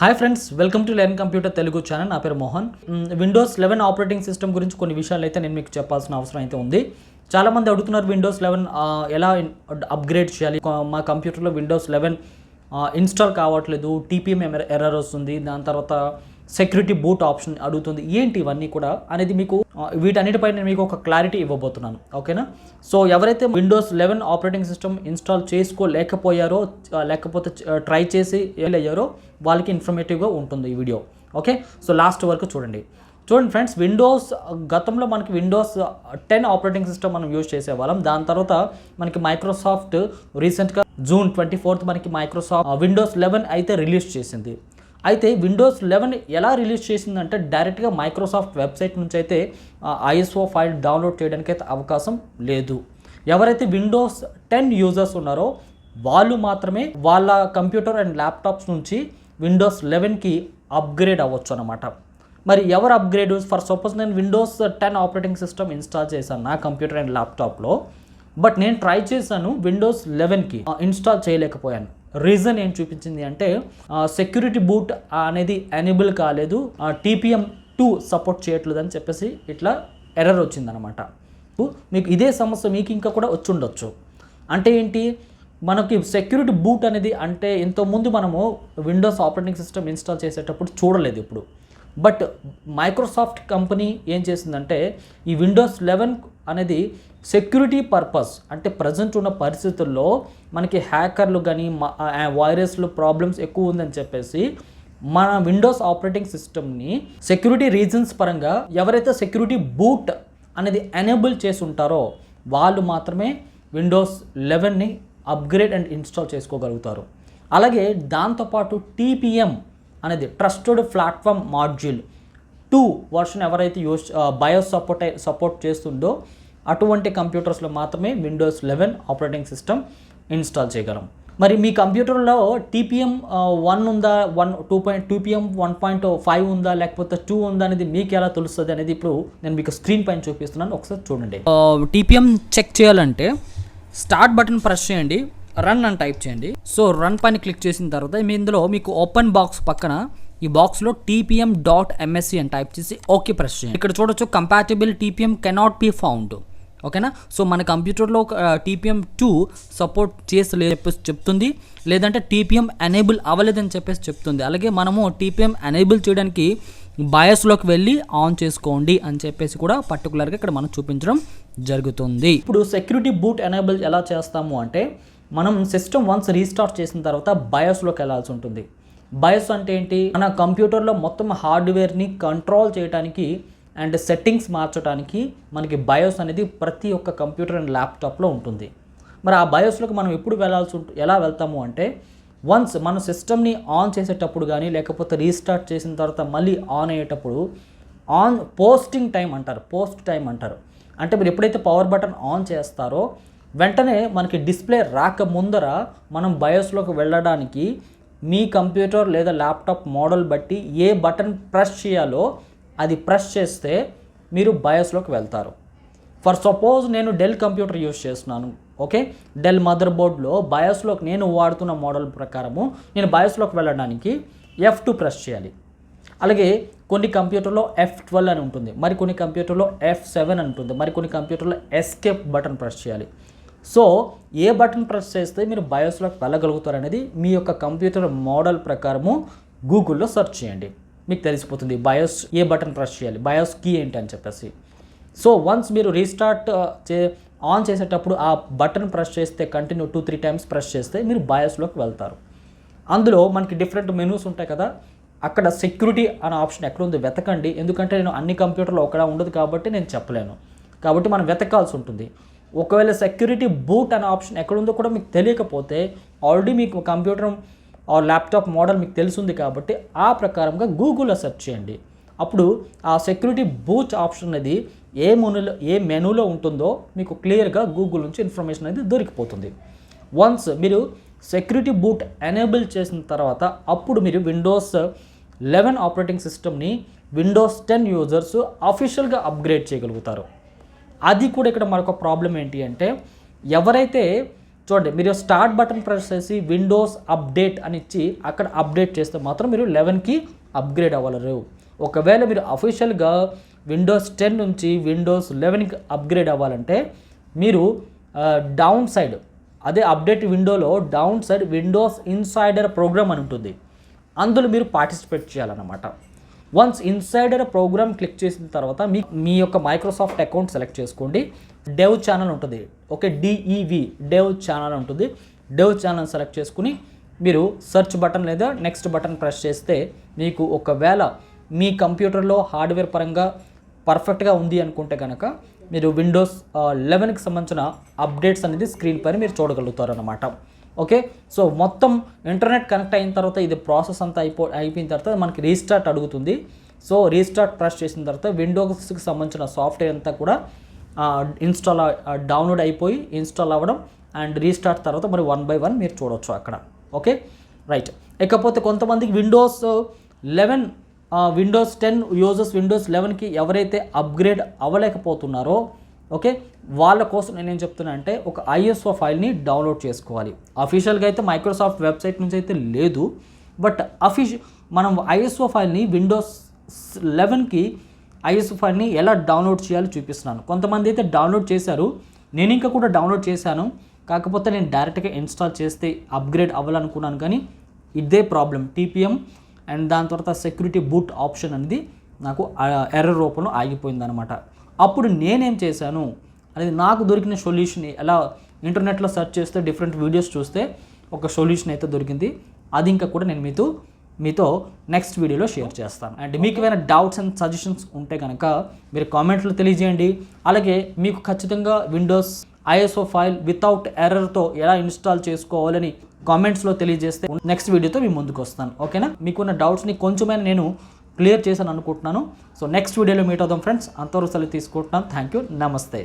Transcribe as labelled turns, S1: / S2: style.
S1: Hi friends, welcome to learn computer Telugu channel. నా పేరు Mohan. Windows 11 operating system గురించి కొన్ని విషయాలు అయితే నేను మీకు చెప్పాల్సిన అవసరం అయితే ఉంది. చాలామంది అడుగుతున్నారు విండోస్ 11 ఎలా అప్గ్రేడ్ చేయాలి, మా కంప్యూటర్లో విండోస్ 11 ఇన్స్టాల్ కావట్లేదు, టీపీఎం ఎర్రర్ వస్తుంది, దాని తర్వాత సెక్యూరిటీ బూట్ ఆప్షన్ అడుగుతుంది, ఏంటి ఇవన్నీ కూడా అనేది మీకు వీటన్నిటిపై నేను మీకు ఒక క్లారిటీ ఇవ్వబోతున్నాను. ఓకేనా? సో ఎవరైతే విండోస్ 11 ఆపరేటింగ్ సిస్టమ్ ఇన్స్టాల్ చేసుకోలేకపోయారో, లేకపోతే ట్రై చేసి అయ్యారో వాళ్ళకి ఇన్ఫర్మేటివ్గా ఉంటుంది ఈ వీడియో. ఓకే, సో లాస్ట్ వరకు చూడండి ఫ్రెండ్స్. గతంలో మనకి విండోస్ 10 ఆపరేటింగ్ సిస్టమ్ మనం యూజ్ చేసేవాళ్ళం. దాని తర్వాత మనకి మైక్రోసాఫ్ట్ రీసెంట్గా June 24 మనకి మైక్రోసాఫ్ట్ విండోస్ 11 అయితే రిలీజ్ చేసింది. అయితే విండోస్ 11 ఎలా రిలీజ్ చేసిందంటే డైరెక్ట్గా మైక్రోసాఫ్ట్ వెబ్సైట్ నుంచి అయితే ISO ఫైల్ డౌన్లోడ్ చేయడానికి అయితే అవకాశం లేదు. ఎవరైతే విండోస్ 10 యూజర్స్ ఉన్నారో వాళ్ళు మాత్రమే వాళ్ళ కంప్యూటర్ అండ్ ల్యాప్టాప్స్ నుంచి విండోస్ 11కి అప్గ్రేడ్ అవ్వచ్చు అనమాట. మరి ఎవరు అప్గ్రేడ్? ఫర్ సపోజ్ నేను విండోస్ 10 ఆపరేటింగ్ సిస్టమ్ ఇన్స్టాల్ చేశాను నా కంప్యూటర్ అండ్ ల్యాప్టాప్లో, బట్ నేను ట్రై చేశాను విండోస్ 11కి ఇన్స్టాల్ చేయలేకపోయాను. రీజన్ ఏం చూపించింది అంటే సెక్యూరిటీ బూట్ అనేది ఎనేబుల్ కాలేదు, TPM 2 సపోర్ట్ చేయట్లేదు అని చెప్పేసి ఇట్లా ఎర్రర్ వచ్చిందనమాట. మీకు ఇదే సమస్య మీకు ఇంకా కూడా వచ్చి ఉండొచ్చు. అంటే ఏంటి, మనకి సెక్యూరిటీ బూట్ అనేది అంటే ఇంతకుముందు మనము విండోస్ ఆపరేటింగ్ సిస్టమ్ ఇన్స్టాల్ చేసేటప్పుడు చూడలేదు ఇప్పుడు. బట్ మైక్రోసాఫ్ట్ కంపెనీ ఏం చేసిందంటే ఈ విండోస్ 11 అనేది సెక్యూరిటీ పర్పస్, అంటే ప్రజెంట్ ఉన్న పరిస్థితుల్లో మనకి హ్యాకర్లు కానీ వైరస్లు ప్రాబ్లమ్స్ ఎక్కువ ఉందని చెప్పేసి మన విండోస్ ఆపరేటింగ్ సిస్టమ్ని సెక్యూరిటీ రీజన్స్ పరంగా ఎవరైతే సెక్యూరిటీ బూట్ అనేది ఎనేబుల్ చేసి ఉంటారో వాళ్ళు మాత్రమే విండోస్ 11ని అప్గ్రేడ్ అండ్ ఇన్స్టాల్ చేసుకోగలుగుతారు. అలాగే దాంతోపాటు TPM అనేది ట్రస్టెడ్ ప్లాట్ఫామ్ మాడ్యూల్ 2 వర్షన్ ఎవరైతే బయోస్ సపోర్ట్ చేస్తుందో అటువంటి కంప్యూటర్స్లో మాత్రమే విండోస్ 11 ఆపరేటింగ్ సిస్టమ్ ఇన్స్టాల్ చేయగలం. మరి మీ కంప్యూటర్లో TPM 1 ఉందా, 2.2 1.5 ఉందా, లేకపోతే 2 ఉందా అనేది మీకు ఎలా తెలుస్తుంది అనేది ఇప్పుడు నేను మీకు స్క్రీన్ పైన చూపిస్తున్నాను, ఒకసారి చూడండి. TPM చెక్ చేయాలంటే స్టార్ట్ బటన్ ప్రెస్ చేయండి, రన్ అని టైప్ చేయండి. సో రన్ పైన క్లిక్ చేసిన తర్వాత మీ ఇందులో మీకు ఓపెన్ బాక్స్ పక్కన ఈ బాక్స్లో TPM.msc అని టైప్ చేసి ఓకే ప్రెస్ చేయండి. ఇక్కడ చూడొచ్చు compatible TPM cannot be found. ఓకేనా? సో మన కంప్యూటర్లో TPM 2 సపోర్ట్ చేసి చెప్తుంది, లేదంటే TPM ఎనేబుల్ అవ్వలేదని చెప్పేసి చెప్తుంది. అలాగే మనము TPM ఎనేబుల్ చేయడానికి బయోస్లోకి వెళ్ళి ఆన్ చేసుకోండి అని చెప్పేసి కూడా పర్టికులర్గా ఇక్కడ మనం చూపించడం జరుగుతుంది. ఇప్పుడు సెక్యూరిటీ బూట్ ఎనేబుల్ ఎలా చేస్తాము అంటే మనం సిస్టమ్ వన్స్ రీస్టార్ట్ చేసిన తర్వాత బయోస్లోకి వెళ్ళాల్సి ఉంటుంది. బయోస్ అంటే ఏంటి? మన కంప్యూటర్లో మొత్తం హార్డ్వేర్ని కంట్రోల్ చేయడానికి అండ్ సెట్టింగ్స్ మార్చడానికి మనకి బయోస్ అనేది ప్రతి ఒక్క కంప్యూటర్ అండ్ ల్యాప్టాప్లో ఉంటుంది. మరి ఆ బయోస్లోకి మనం ఎప్పుడు ఎలా వెళ్తాము అంటే వన్స్ మన సిస్టమ్ని ఆన్ చేసేటప్పుడు కానీ లేకపోతే రీస్టార్ట్ చేసిన తర్వాత మళ్ళీ ఆన్ అయ్యేటప్పుడు పోస్ట్ టైం అంటారు. అంటే మీరు ఎప్పుడైతే పవర్ బటన్ ఆన్ చేస్తారో వెంటనే మనకి డిస్ప్లే రాక ముందర మనం బయోస్లోకి వెళ్ళడానికి మీ కంప్యూటర్ లేదా ల్యాప్టాప్ మోడల్ బట్టి ఏ బటన్ ప్రెస్ చేయాలో అది ప్రెస్ చేస్తే మీరు బయోస్లోకి వెళ్తారు. ఫర్ సపోజ్ నేను డెల్ కంప్యూటర్ యూజ్ చేస్తున్నాను. ఓకే, డెల్ మదర్ బోర్డ్లో బయోస్లోకి నేను వాడుతున్న మోడల్ ప్రకారము నేను బయోస్లోకి వెళ్ళడానికి F2 ప్రెస్ చేయాలి. అలాగే కొన్ని కంప్యూటర్లో F12 అని ఉంటుంది, మరి కొన్ని కంప్యూటర్లో F7 అని ఉంటుంది, మరి కొన్ని కంప్యూటర్లో ఎస్కేప్ బటన్ ప్రెస్ చేయాలి. సో ఏ బటన్ ప్రెస్ చేస్తే మీరు బయోస్లోకి వెళ్ళగలుగుతారు అనేది మీ యొక్క కంప్యూటర్ మోడల్ ప్రకారము గూగుల్లో సెర్చ్ చేయండి, మీకు తెలిసిపోతుంది బయోస్ ఏ బటన్ ప్రెస్ చేయాలి, బయోస్ కీ ఏంటి అని చెప్పేసి. సో వన్స్ మీరు రీస్టార్ట్ ఆన్ చేసేటప్పుడు ఆ బటన్ ప్రెస్ చేస్తే కంటిన్యూ 2-3 టైమ్స్ ప్రెస్ చేస్తే మీరు బయోస్లోకి వెళ్తారు. అందులో మనకి డిఫరెంట్ మెనూస్ ఉంటాయి కదా, అక్కడ సెక్యూరిటీ అనే ఆప్షన్ ఎక్కడ ఉంది వెతకండి. ఎందుకంటే నేను అన్ని కంప్యూటర్లో ఒకలా ఉండదు కాబట్టి నేను చెప్పలేను, కాబట్టి మనం వెతకాల్సి ఉంటుంది. ఒకవేళ సెక్యూరిటీ బూట్ అనే ఆప్షన్ ఎక్కడుందో కూడా మీకు తెలియకపోతే ఆల్రెడీ మీకు కంప్యూటర్ ల్యాప్టాప్ మోడల్ మీకు తెలుసుంది కాబట్టి ఆ ప్రకారంగా గూగుల్లో సెర్చ్ చేయండి. అప్పుడు ఆ సెక్యూరిటీ బూట్ ఆప్షన్ అనేది ఏ మెనూలో ఉంటుందో మీకు క్లియర్గా గూగుల్ నుంచి ఇన్ఫర్మేషన్ అనేది దొరికిపోతుంది. వన్స్ మీరు సెక్యూరిటీ బూట్ ఎనేబుల్ చేసిన తర్వాత అప్పుడు మీరు విండోస్ 11 ఆపరేటింగ్ సిస్టమ్ని విండోస్ 10 యూజర్స్ అఫీషియల్గా అప్గ్రేడ్ చేయగలుగుతారు. అది కూడా ఇక్కడ మరొక ప్రాబ్లం ఏంటి అంటే ఎవరైతే చూడండి, మీరు స్టార్ట్ బటన్ ప్రెస్ చేసి విండోస్ అప్డేట్ అని ఇచ్చి అక్కడ అప్డేట్ చేస్తే మాత్రం మీరు 11కి అప్గ్రేడ్ అవ్వలేరు. ఒకవేళ మీరు అఫీషియల్గా విండోస్ 10 నుంచి విండోస్ 11కి అప్గ్రేడ్ అవ్వాలంటే మీరు డౌన్ సైడ్, అదే అప్డేట్ విండోలో down side Windows insider program అని ఉంటుంది, అందులో మీరు పార్టిసిపేట్ చేయాలన్నమాట. వన్స్ ఇన్సైడర్ ప్రోగ్రామ్ క్లిక్ చేసిన తర్వాత మీ యొక్క మైక్రోసాఫ్ట్ అకౌంట్ సెలెక్ట్ చేసుకోండి. డెవ్ ఛానల్ ఉంటుంది, ఓకే, డిఈవి డెవ్ ఛానల్ ఉంటుంది. డెవ్ ఛానల్ సెలెక్ట్ చేసుకుని మీరు సెర్చ్ బటన్ లేదా నెక్స్ట్ బటన్ ప్రెస్ చేస్తే మీకు ఒకవేళ మీ కంప్యూటర్లో హార్డ్వేర్ పరంగా పర్ఫెక్ట్గా ఉంది అనుకుంటే కనుక మీరు విండోస్ 11కి సంబంధించిన అప్డేట్స్ అనేది స్క్రీన్ పైన మీరు చూడగలుగుతారు అన్నమాట. ఓకే, సో మొత్తం ఇంటర్నెట్ కనెక్ట్ అయిన తర్వాత ఇది ప్రాసెస్ అంతా అయిపోయిన తర్వాత మనకి రీస్టార్ట్ అడుగుతుంది. సో రీస్టార్ట్ ప్రెస్ చేసిన తర్వాత విండోస్కి సంబంధించిన సాఫ్ట్వేర్ అంతా కూడా డౌన్లోడ్ అయిపోయి ఇన్స్టాల్ అవ్వడం అండ్ రీస్టార్ట్ తర్వాత మరి 1 by 1 మీరు చూడవచ్చు అక్కడ. Okay, right. ఇకపోతే కొంతమందికి విండోస్ 11 విండోస్ 10 యూజర్స్ విండోస్ 11కి ఎవరైతే అప్గ్రేడ్ అవ్వలేకపోతున్నారో, ఓకే, వాళ్ళ కోసం నేనేం చెప్తున్నా అంటే ఒక ఐఎస్ఓ ఫైల్ని డౌన్లోడ్ చేసుకోవాలి. అఫీషియల్గా అయితే మైక్రోసాఫ్ట్ వెబ్సైట్ నుంచి అయితే లేదు, బట్ మనం ఐఎస్ఓ ఫైల్ని విండోస్ 11కి ఐఎస్ఓ ఫైల్ని ఎలా డౌన్లోడ్ చేయాలో చూపిస్తున్నాను. కొంతమంది అయితే డౌన్లోడ్ చేశారు, నేను ఇంకా కూడా డౌన్లోడ్ చేశాను, కాకపోతే నేను డైరెక్ట్గా ఇన్స్టాల్ చేస్తే అప్గ్రేడ్ అవ్వాలనుకున్నాను, కానీ ఇదే ప్రాబ్లం టీపీఎం అండ్ దాని తర్వాత సెక్యూరిటీ బూట్ ఆప్షన్ అనేది నాకు ఎర్రర్ రూపంలో ఆగిపోయిందనమాట. అప్పుడు నేనేం చేశాను అనేది నాకు దొరికిన సొల్యూషన్, ఎలా ఇంటర్నెట్లో సెర్చ్ చేస్తే డిఫరెంట్ వీడియోస్ చూస్తే ఒక సొల్యూషన్ అయితే దొరికింది. అది ఇంకా కూడా నేను మీతో నెక్స్ట్ వీడియోలో షేర్ చేస్తాను. అండ్ మీకు ఏమైనా డౌట్స్ అండ్ సజెషన్స్ ఉంటే కనుక మీరు కామెంట్లో తెలియజేయండి. అలాగే మీకు ఖచ్చితంగా విండోస్ ఐఎస్ఓ ఫైల్ వితౌట్ ఎర్రర్తో ఎలా ఇన్స్టాల్ చేసుకోవాలని కామెంట్స్లో తెలియజేస్తే నెక్స్ట్ వీడియోతో మీ ముందుకు వస్తాను. ఓకేనా, మీకున్న డౌట్స్ని కొంచెమైనా నేను క్లియర్ చేశాను అనుకుంటున్నాను. సో నెక్స్ట్ వీడియోలో మీట్ అవుదాం ఫ్రెండ్స్. అంతవరకు సెలవు తీసుకుంటున్నాను. థ్యాంక్ యూ, నమస్తే.